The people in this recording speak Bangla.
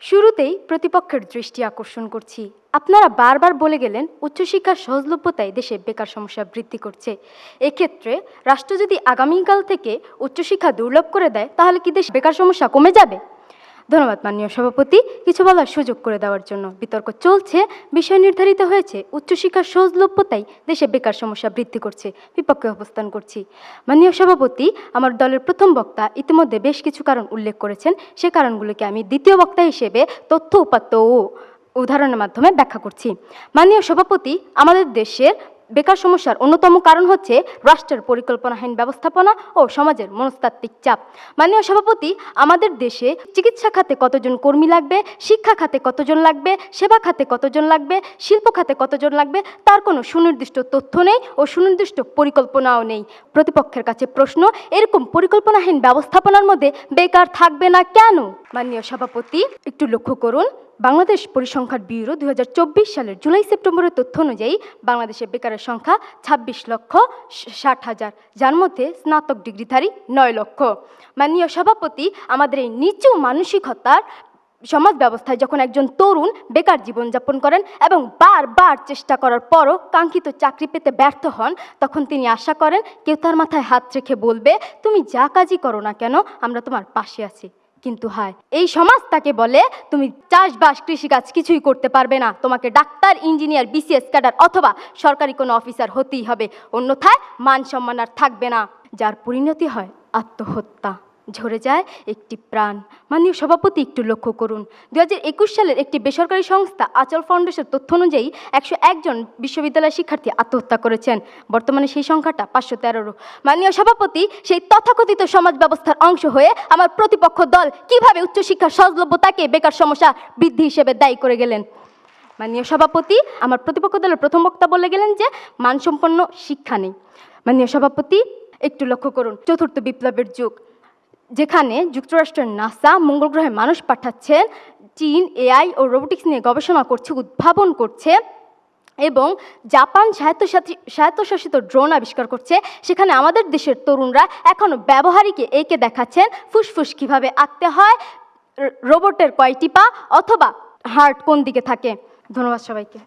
শুরুতেই প্রতিপক্ষের দৃষ্টি আকর্ষণ করছি। আপনারা বারবার বলে গেলেন উচ্চশিক্ষার সহজলভ্যতায় দেশে বেকার সমস্যা বৃদ্ধি করছে। এক্ষেত্রে রাষ্ট্র যদি আগামীকাল থেকে উচ্চশিক্ষা দুর্লভ করে দেয় তাহলে কি দেশ বেকার সমস্যা কমে যাবে? ধন্যবাদ মাননীয় সভাপতি, কিছু বলার সুযোগ করে দেওয়ার জন্য। বিতর্ক চলছে, বিষয় নির্ধারিত হয়েছে, উচ্চশিক্ষার সহজলভ্যতাই দেশে বেকার সমস্যা বৃদ্ধি করছে, বিপক্ষে অবস্থান করছি। মাননীয় সভাপতি, আমার দলের প্রথম বক্তা ইতিমধ্যে বেশ কিছু কারণ উল্লেখ করেছেন, সে কারণগুলোকে আমি দ্বিতীয় বক্তা হিসেবে তথ্য উপাত্ত ও উদাহরণের মাধ্যমে ব্যাখ্যা করছি। মাননীয় সভাপতি, আমাদের দেশের বেকার সমস্যার অন্যতম কারণ হচ্ছে রাষ্ট্রের পরিকল্পনাহীন ব্যবস্থাপনা ও সমাজের মনস্তাত্ত্বিক চাপ। মাননীয় সভাপতি, আমাদের দেশে চিকিৎসা খাতে কতজন কর্মী লাগবে, শিক্ষা খাতে কতজন লাগবে, সেবা খাতে কতজন লাগবে, শিল্প খাতে কতজন লাগবে, তার কোনো সুনির্দিষ্ট তথ্য নেই ও সুনির্দিষ্ট পরিকল্পনাও নেই। প্রতিপক্ষের কাছে প্রশ্ন, এরকম পরিকল্পনাহীন ব্যবস্থাপনার মধ্যে বেকার থাকবে না কেন? মাননীয় সভাপতি, একটু লক্ষ্য করুন, বাংলাদেশ পরিসংখ্যান ব্যুরো 2024 সালের জুলাই সেপ্টেম্বরের তথ্য অনুযায়ী বাংলাদেশে বেকারের সংখ্যা 26,60,000, যার মধ্যে স্নাতক ডিগ্রিধারী 9 লক্ষ। মাননীয় সভাপতি, আমাদের এই নিচু মানসিকতার সমাজ ব্যবস্থায় যখন একজন তরুণ বেকার জীবনযাপন করেন এবং বারবার চেষ্টা করার পরও কাঙ্ক্ষিত চাকরি পেতে ব্যর্থ হন, তখন তিনি আশা করেন কেউ তার মাথায় হাত রেখে বলবে, তুমি যা কাজই করো না কেন আমরা তোমার পাশে আছি। কিন্তু হায়, এই সমাজ তাকে বলে তুমি চাষবাস কৃষিকাজ কিছুই করতে পারবে না, তোমাকে ডাক্তার, ইঞ্জিনিয়ার, বিসিএস ক্যাডার অথবা সরকারি কোনো অফিসার হতেই হবে, অন্যথায় মান সম্মান আর থাকবে না। যার পরিণতি হয় আত্মহত্যা, ঝরে যায় একটি প্রাণ। মাননীয় সভাপতি, একটু লক্ষ্য করুন, 2021 সালের একটি বেসরকারি সংস্থা আচল ফাউন্ডেশন তথ্য অনুযায়ী 101 জন বিশ্ববিদ্যালয় শিক্ষার্থী আত্মহত্যা করেছেন। বর্তমানে সেই সংখ্যাটা 513। মাননীয় সভাপতি, সেই তথাকথিত সমাজ ব্যবস্থার অংশ হয়ে আমার প্রতিপক্ষ দল কিভাবে উচ্চশিক্ষার সহজলভ্যতাকে বেকার সমস্যা বৃদ্ধি হিসেবে দায়ী করে গেলেন? মাননীয় সভাপতি, আমার প্রতিপক্ষ দলের প্রথম বক্তা বলে গেলেন যে মানসম্পন্ন শিক্ষা নেই। মাননীয় সভাপতি, একটু লক্ষ্য করুন, চতুর্থ বিপ্লবের যুগ, যেখানে যুক্তরাষ্ট্রের নাসা মঙ্গল গ্রহে মানুষ পাঠাচ্ছে, চীন এআই ও রোবোটিক্স নিয়ে গবেষণা করছে, উদ্ভাবন করছে, এবং জাপান স্বায়ত্তশাসিত ড্রোন আবিষ্কার করছে, সেখানে আমাদের দেশের তরুণরা এখনও ব্যবহারিকে এঁকে দেখাচ্ছেন ফুসফুস কীভাবে আঁকতে হয়, রোবটের কয়টি পা অথবা হার্ট কোন দিকে থাকে। ধন্যবাদ সবাইকে।